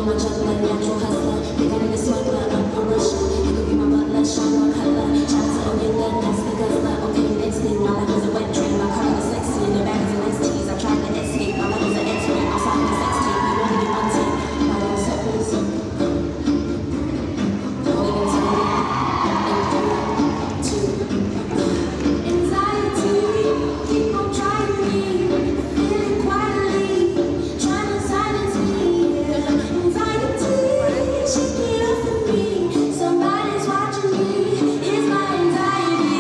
my juggler, natural hustler. Think I need a swagger, I'm a rusher. You could be my butler, show my color. Try to get that, that's the guzzler. Okay, next thing, my life is a wet dream. My car is sexy, in the back is an STs. I tried to escape, my life is an X-ray. I'm sorry, the sex tape, you only get one take. Body acceptance. Holding into anxiety, keep on trying me. Feeling quietly, trying to silence me. Anxiety, shake it off of me. Somebody's watching me. It's my anxiety.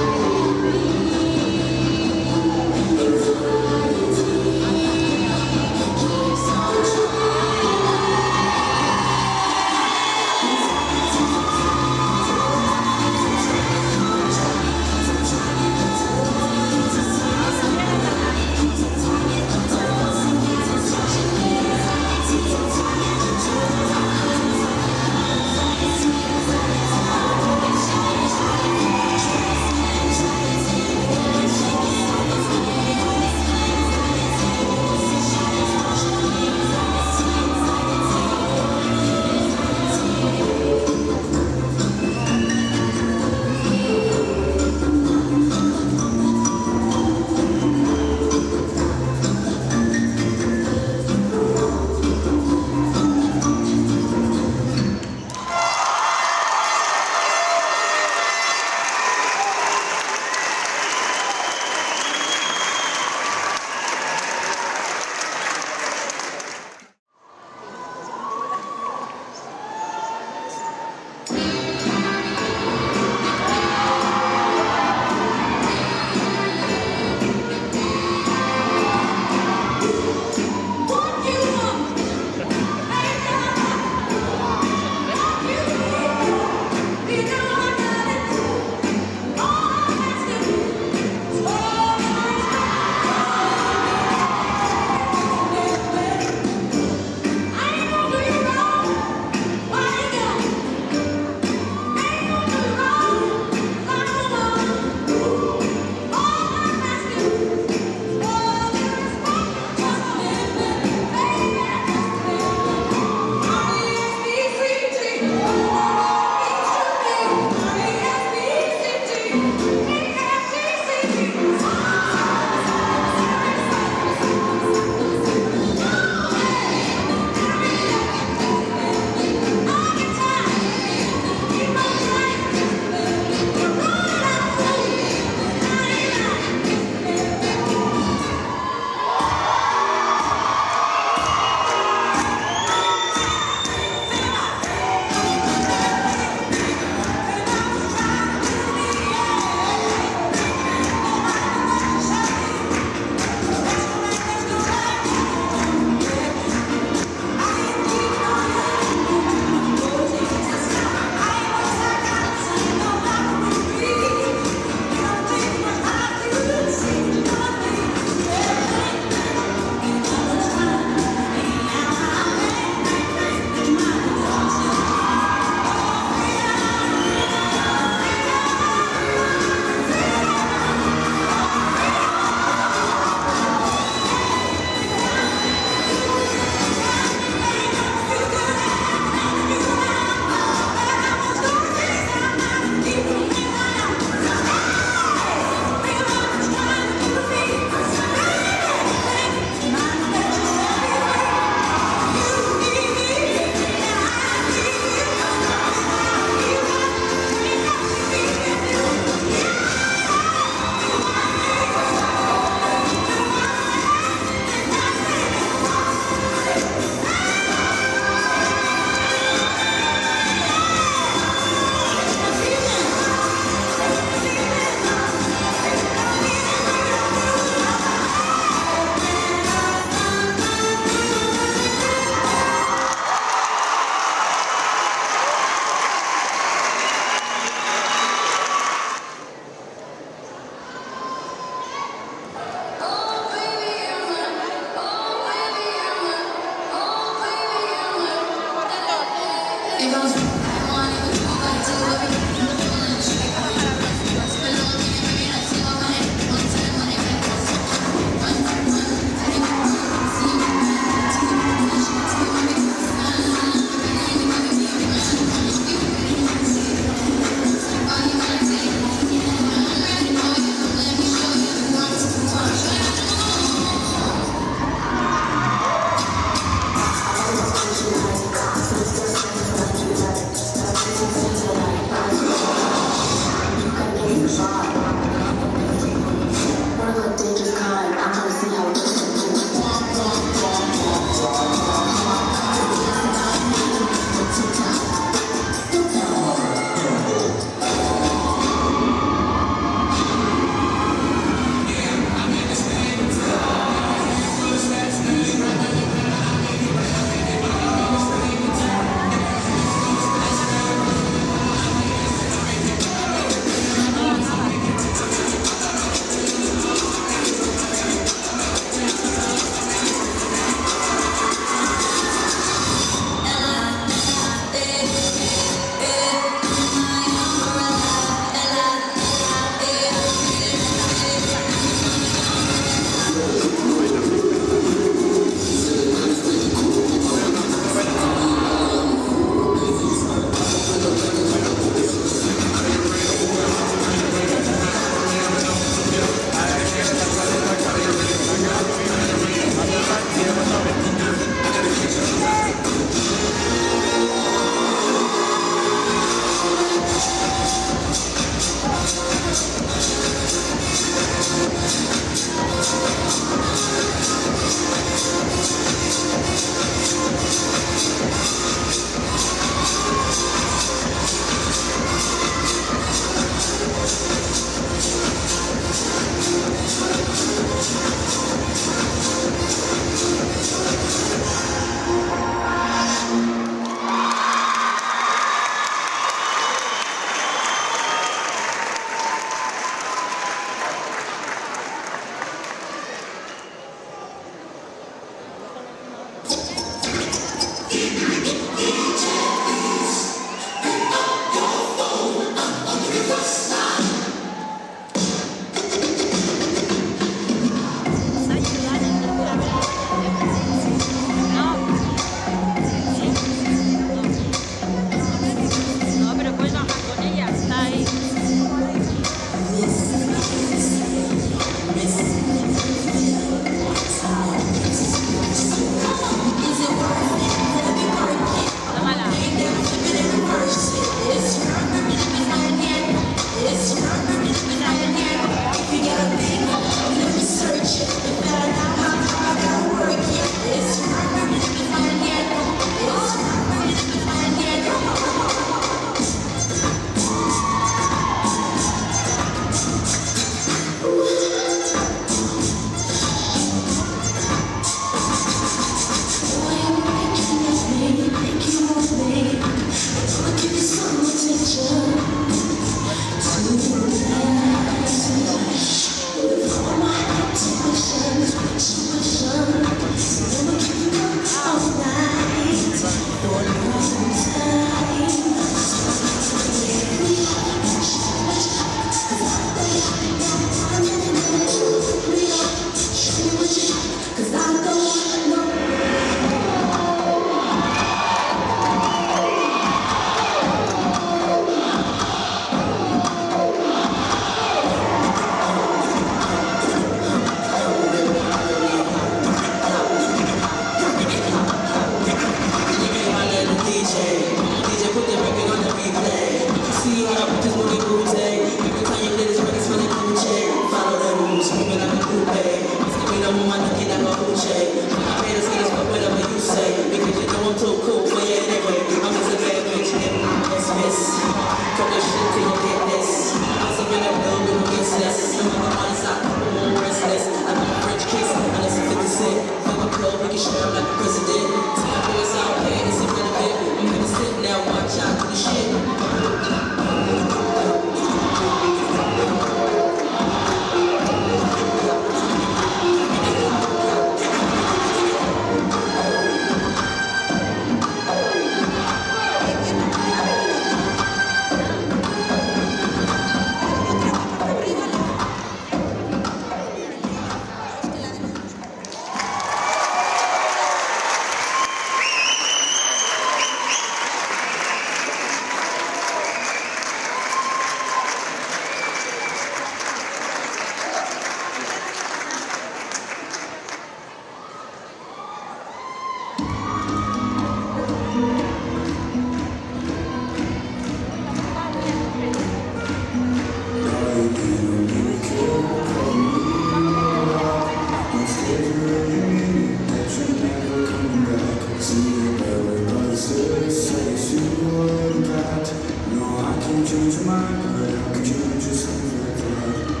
can't change your mind, but how could you just leave like that?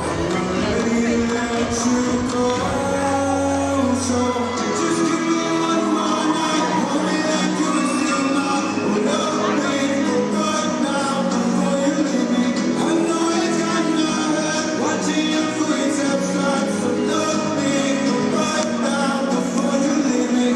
I'm not ready to let you go, so just give me one more night. Hold me like you're still mine. Oh no, baby, but now before you leave me, I know it's gonna hurt watching your footsteps start. So love me, but now before you leave me.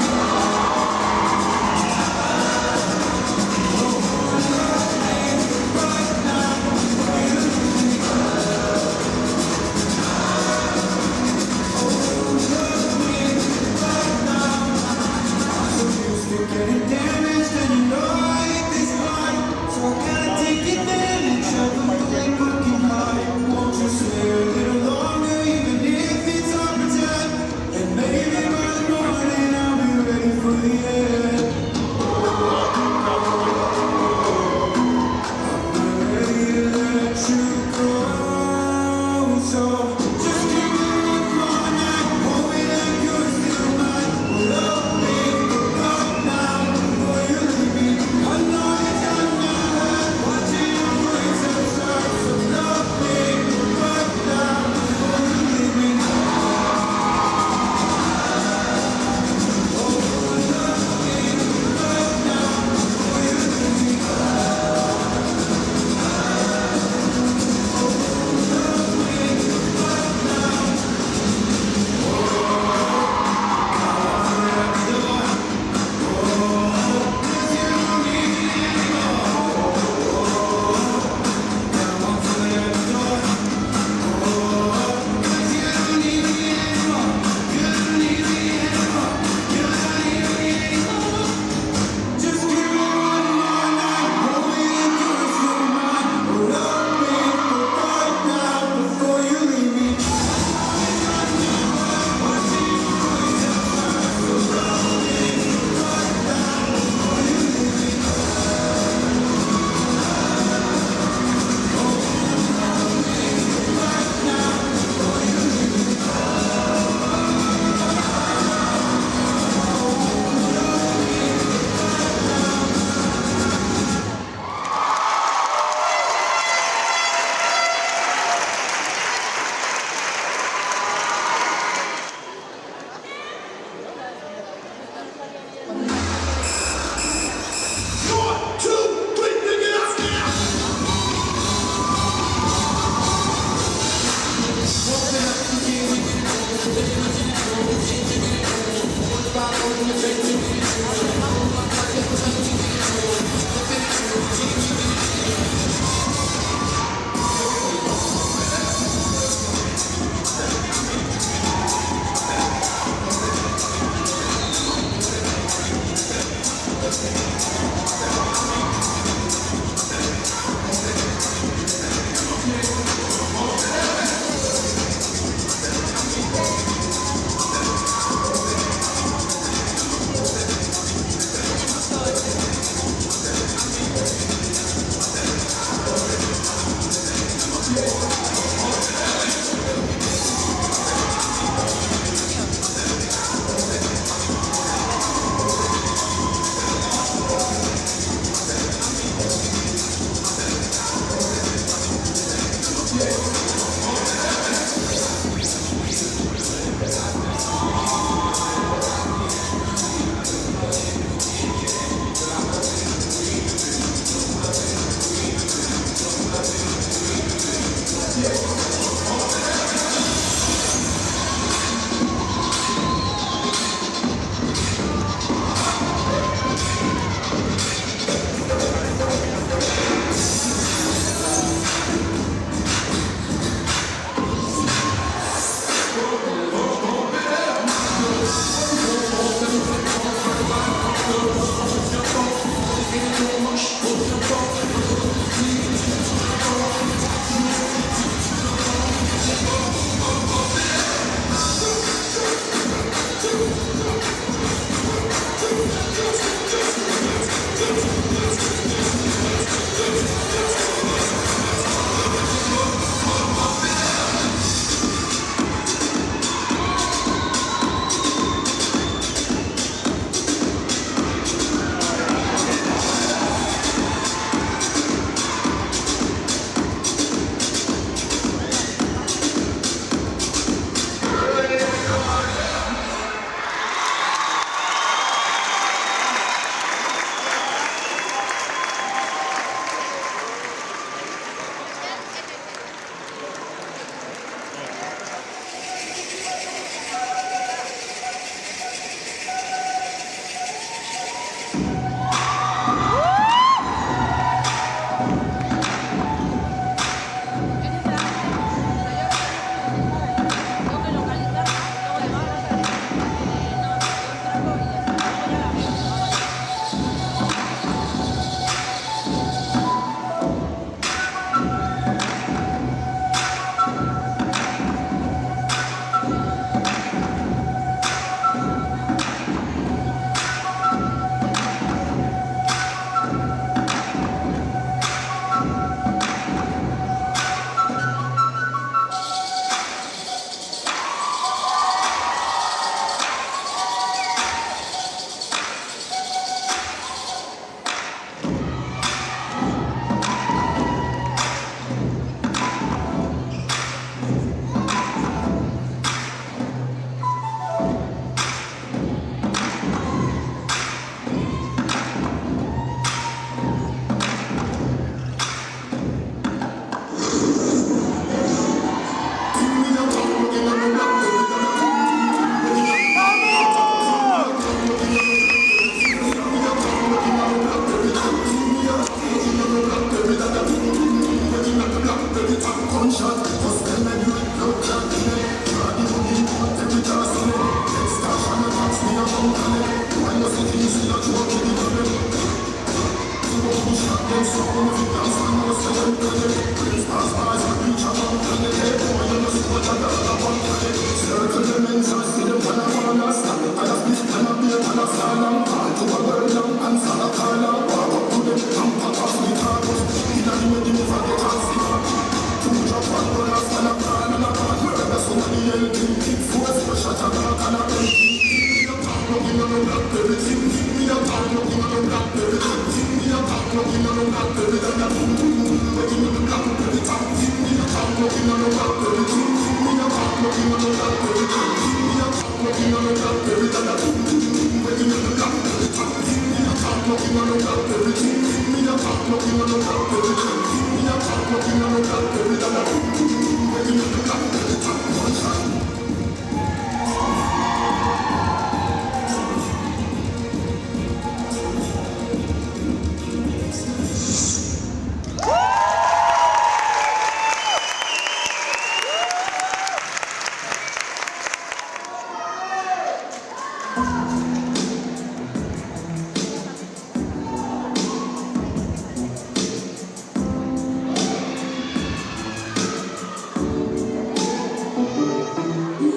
You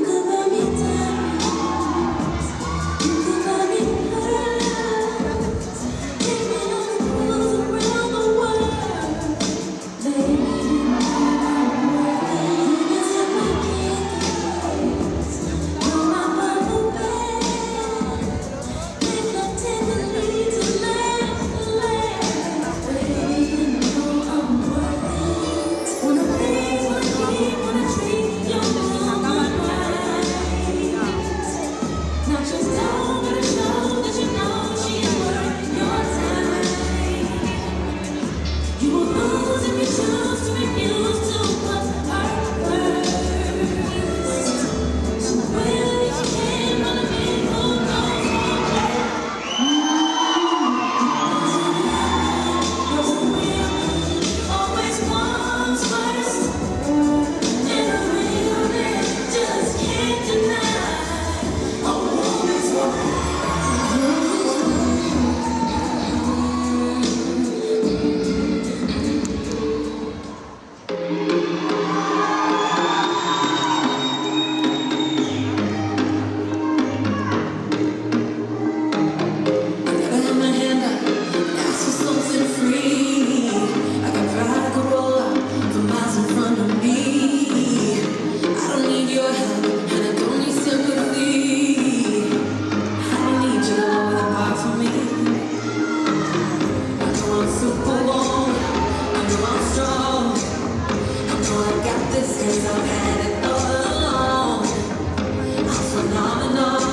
could buy me diamonds, you could buy me pearls, take me on a cruise around the world, baby. You can take my kiss, you're my bubble bath, make love tenderly to last, baby. You know I'm worth it. Wanna please, wanna keep, wanna treat you right. Not just know, but show that you know she's worth your time. You will lose if you choose to refuse to put her first. So when you can run a man who knows always comes first. And a real man just can't deny a woman's worth. I never had my hand up and asked for something free. I got pride, I could roll up for miles in front of me. I don't need your help and I don't need sympathy. I don't need you to lower the bar for me. I know I'm superwoman, I know I'm strong. I know I got this 'cause I've had it all along. I'm phenomenal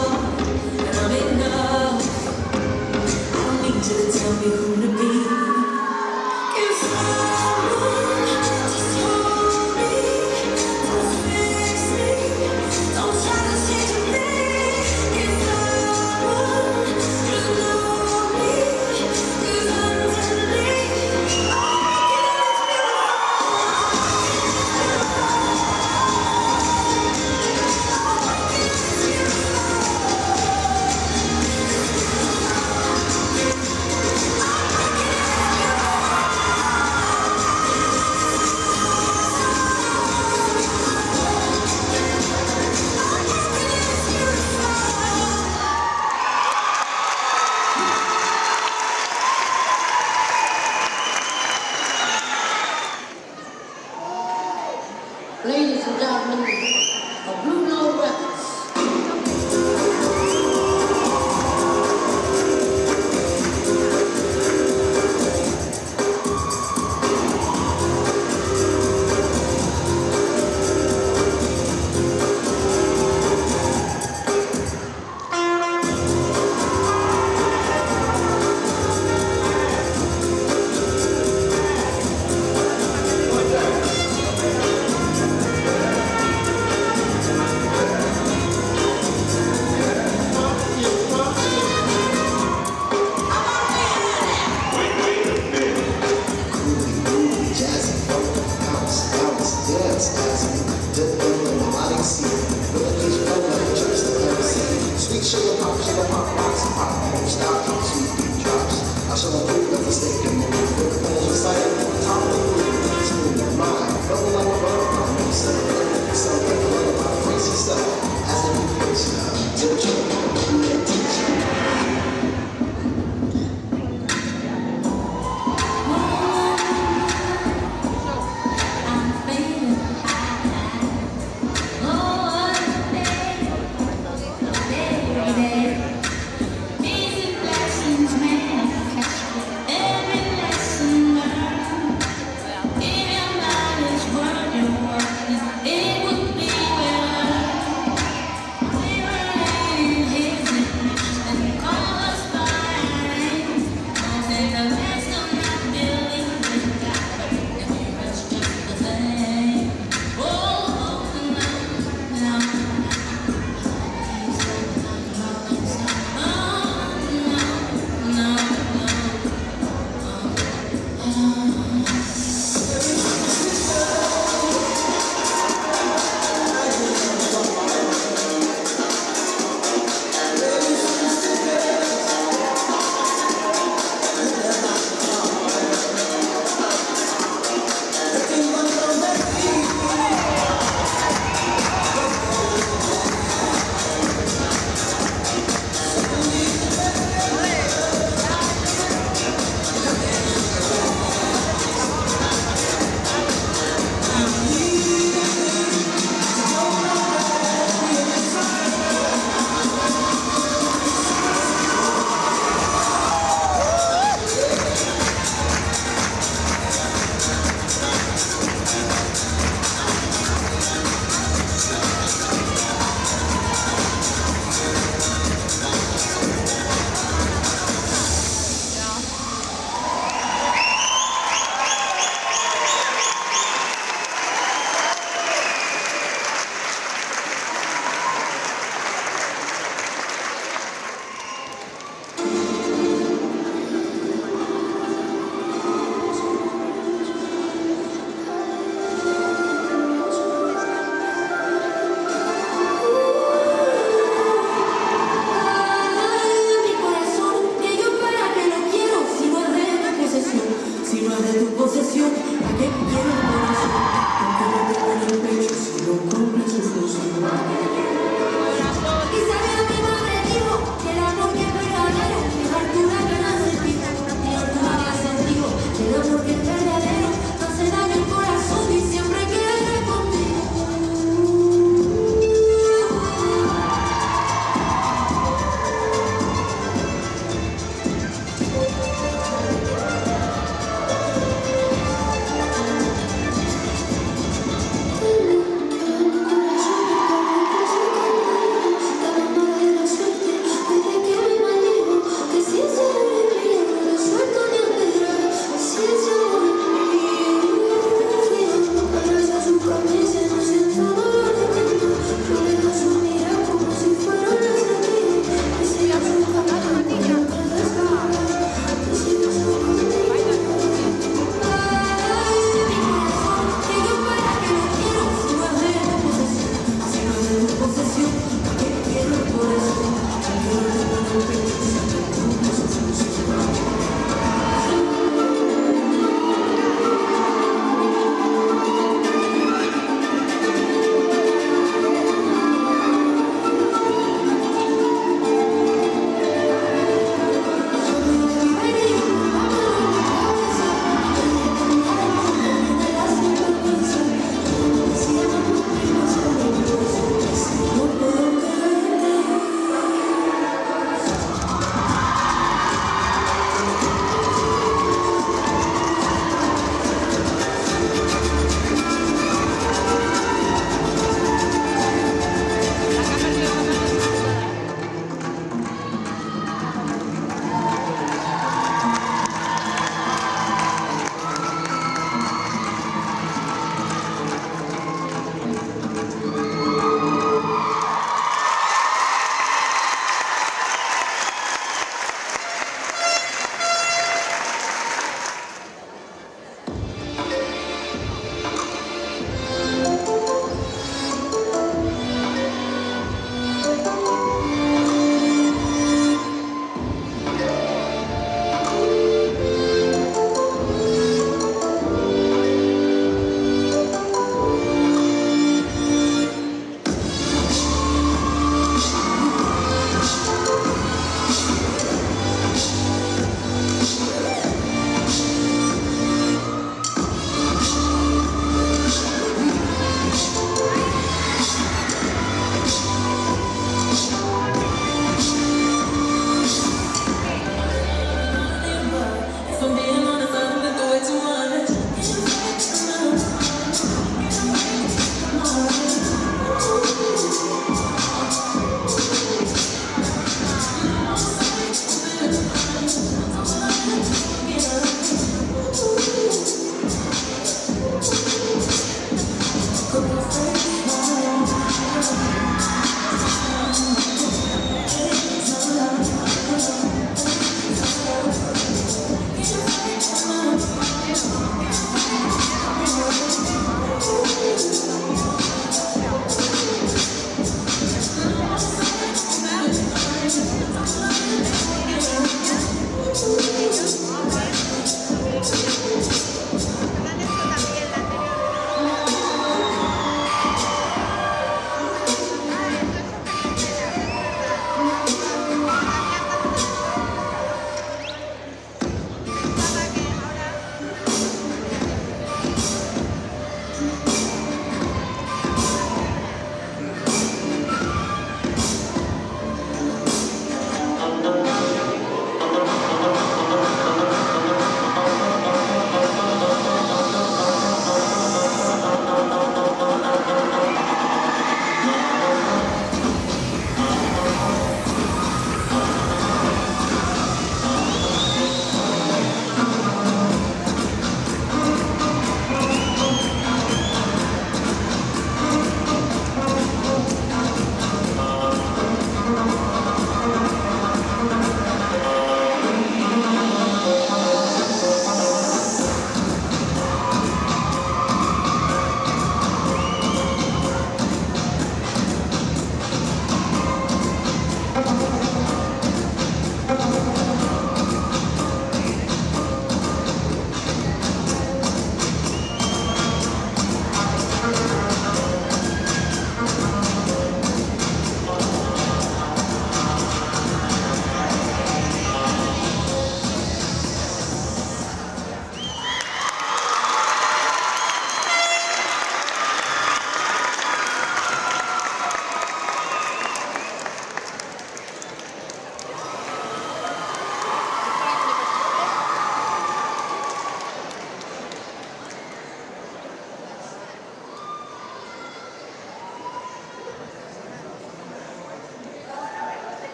and I'm enough. I don't need you to tell me who to be. Give someone just hold me, don't fix me, don't try to change me. Give someone just love me, 'cause underneath all ladies and gentlemen of Blue Note Records. These are blessings manifest.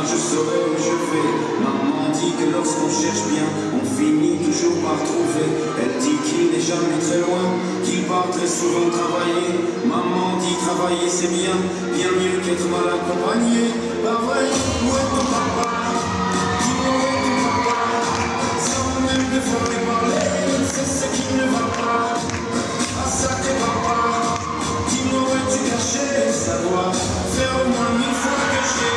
je saurai où je vais. Maman dit que lorsqu'on cherche bien, on finit toujours par trouver. Elle dit qu'il n'est jamais très loin, qu'il part très souvent travailler. Maman dit travailler c'est bien, bien mieux qu'être mal accompagné. Pas vrai, où est ton papa? Dis-moi où est ton papa? Sans même devoir lui parler, c'est ce qui ne va pas. Ah ça t'es papa, dis-moi où es-tu caché? Ça doit faire au moins 1000 fois que j'ai.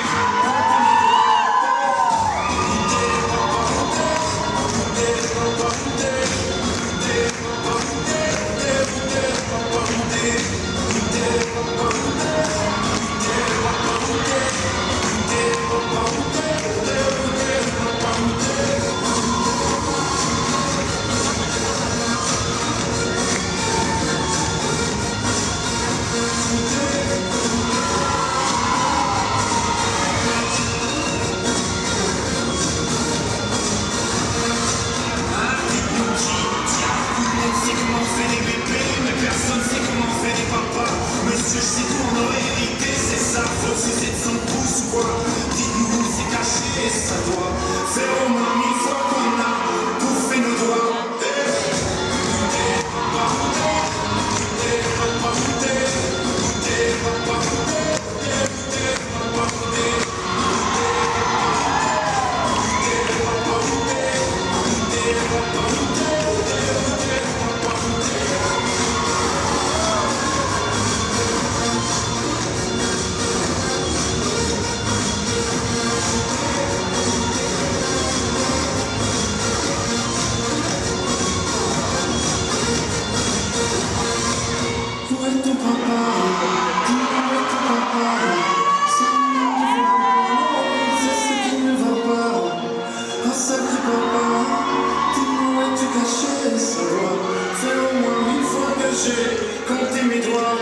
Monsieur, je sais qu'on aurait hérité, c'est sa faute si c'est de son pouce ou quoi. Dites-nous où c'est caché, ça doit faire au moins 1000 fois qu'on a bouffé nos doigts. Où est ton papa? Dis-moi où est ton papa? Sans même devoir parler, c'est ce qui ne va pas. Ah sacré papa, dis-moi où es-tu caché? Ça doit faire au moins 1000 fois que j'ai compté mes doigts.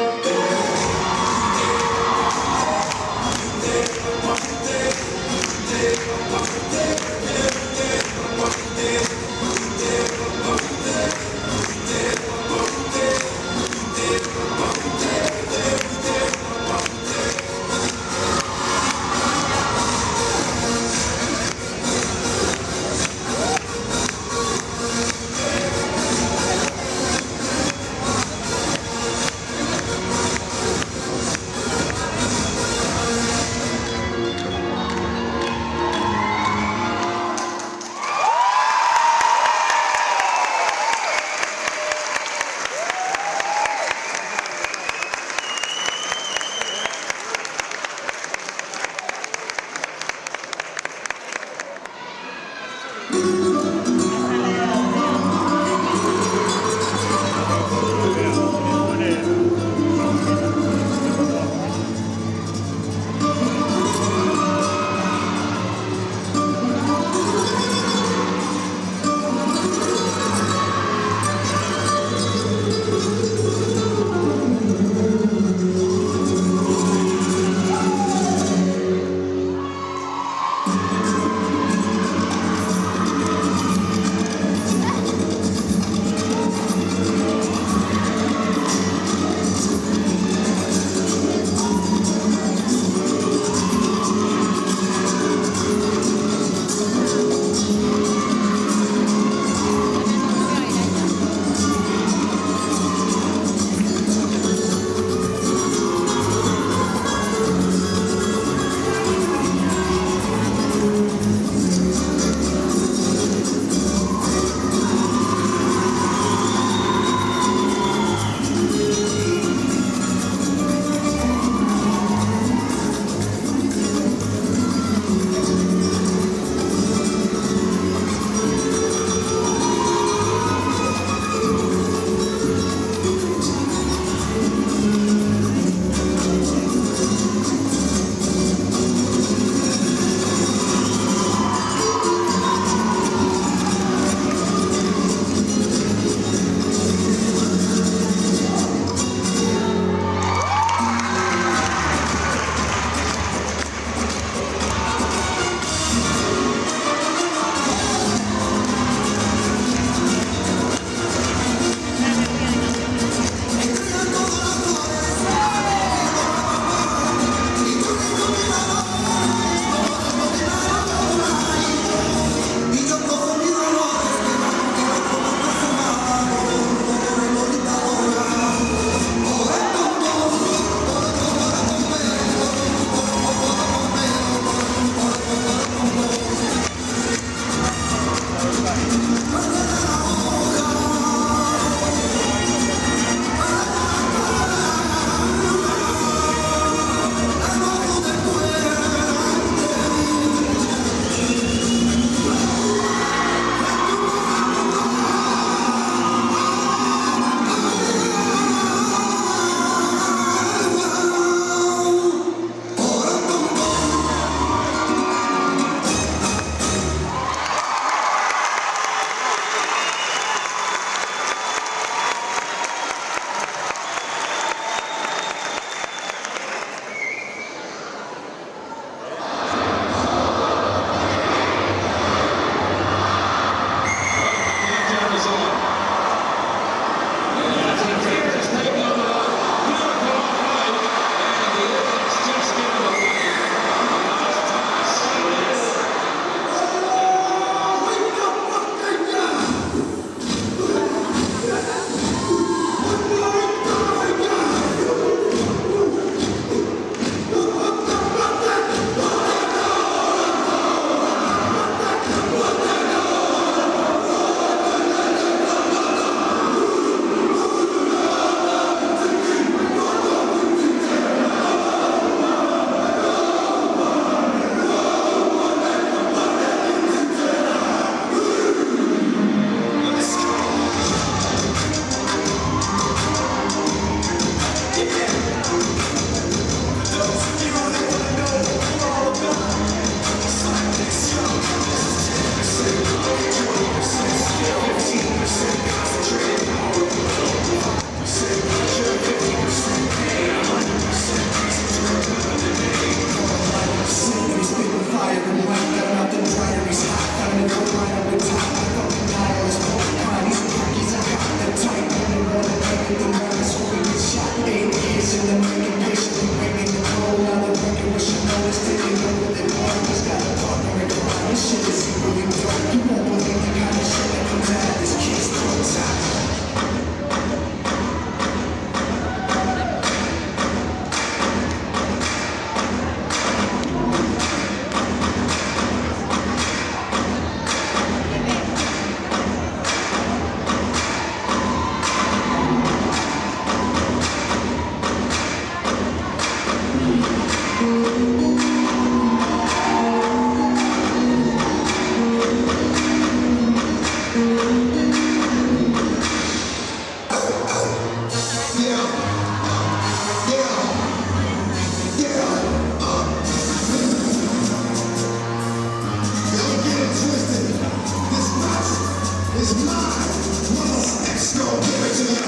is mine. Mother, X gon' give it to you.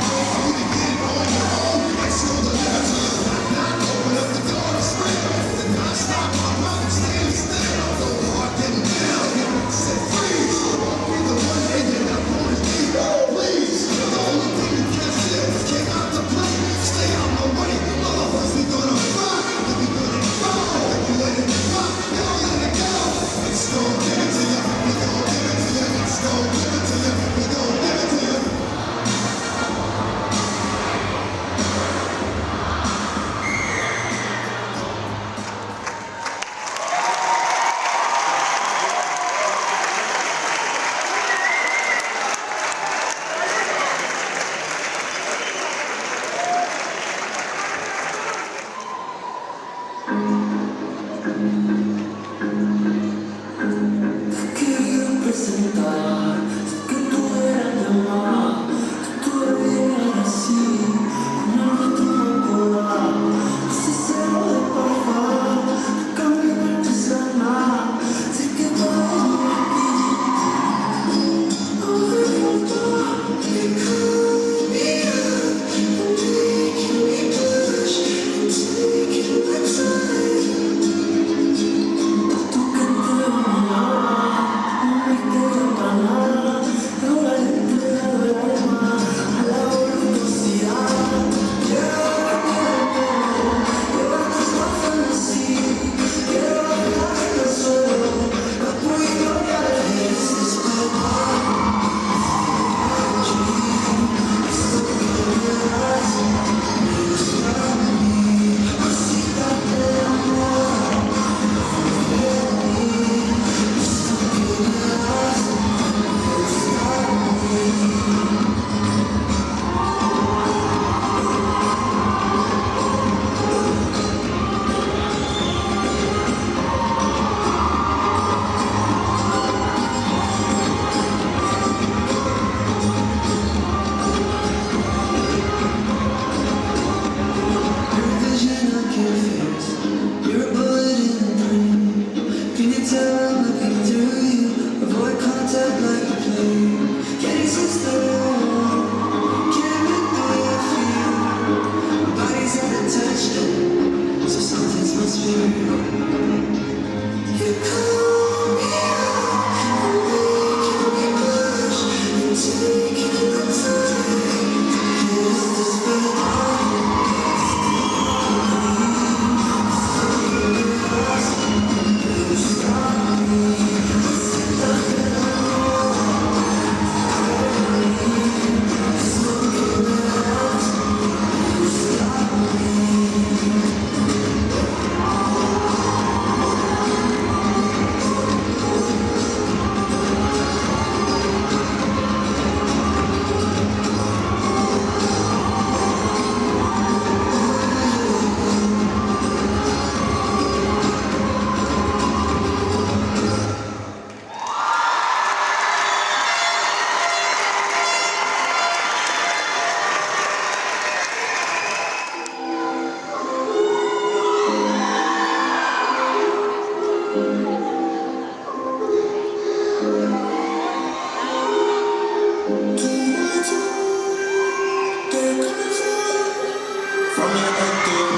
For you to get it on your own, X gon' deliver to you. Knock, open up the door to spring. The non-stop, my mouth standing still. No heart getting down. Set freeze. Be the one ending up on his feet. Oh, please. You're the only thing you can still. Came out to play. Stay out my way. Otherwise we gonna fight. We gonna fall. If you let it rock, don't let it go. It's gon' give it to you. We gon' give it to you. It's gon' give it to you. We gon' give it to you. Quiero presentar que tú eras mi mamá, que tú eras así, como el otro mamá. Ese cero de papá, camino de sana, sé que va a venir. No me falta, they call me up, and making me blush, and taking my time. Tú que te amaba. No me queda para nada, ahora le he entregado el alma a la voluptuosidad. Quiero más fantasía, quiero bajar al suelo, no puedo cambiar ese espejo. Esto que me das, me gusta a mí, cosita de amor, de mí. Esto que me das, me gusta a mí. Your vision I can't fix. You're a bullet in the brain. Can you tell I'm looking through you? Avoid contact like a plague. Can't exist alone. Can't admit the way I feel. My body's out of touch, so something's must be real. You call me up, and making me blush, and taking my time. Here's the spell. From your head to your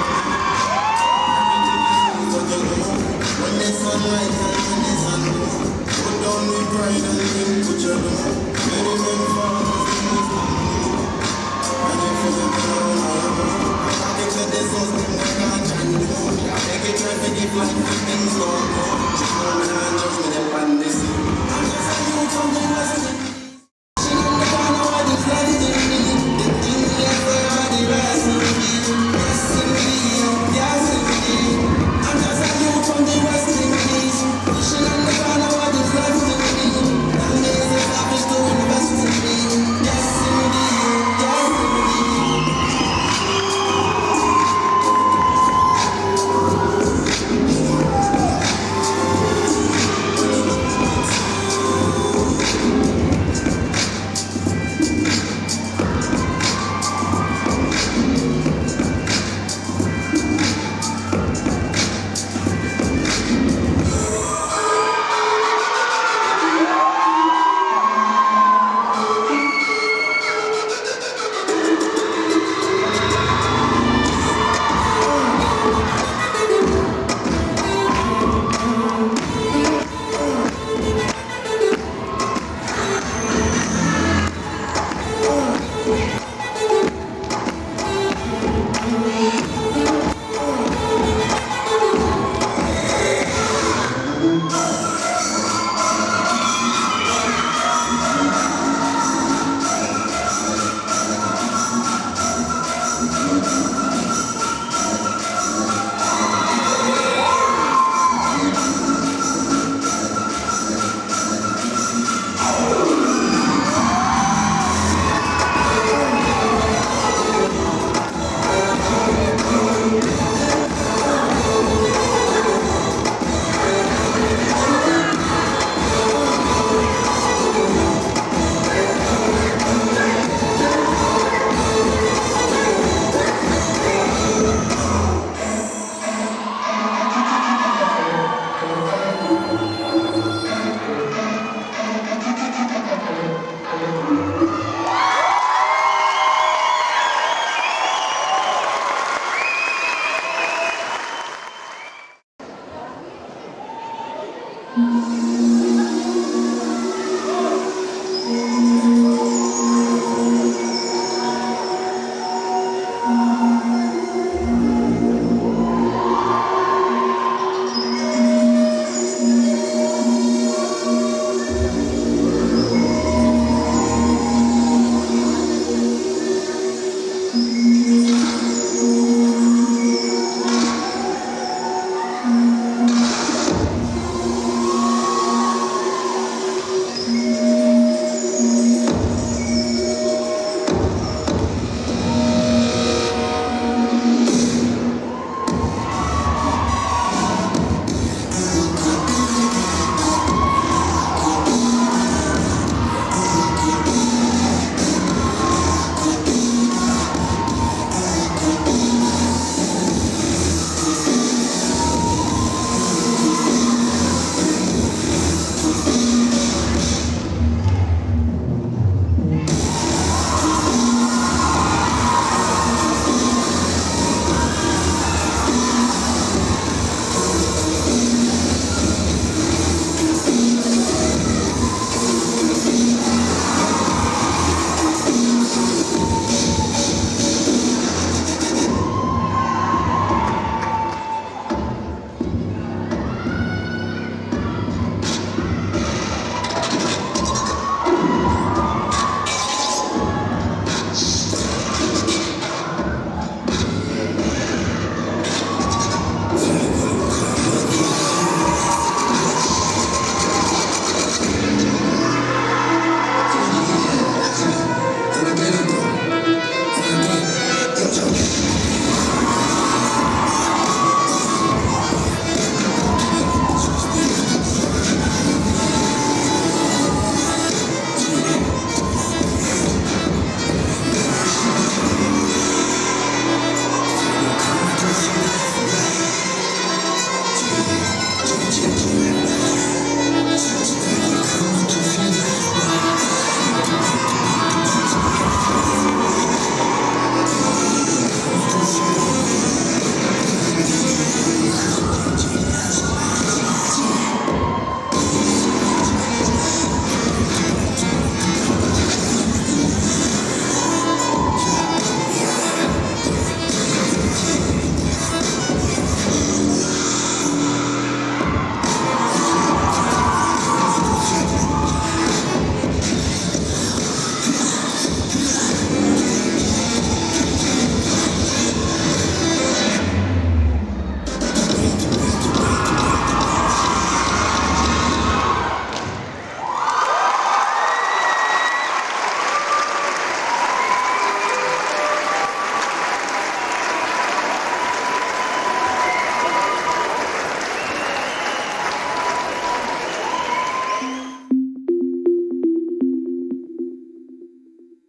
what you know. When the sun rises and when the sun goes, put down the pride and then put your know. Let it men fall and if you live down, I get to this house, them they can't change the mood. I make it try to give like the things don't go. Just know me not judge me, them on this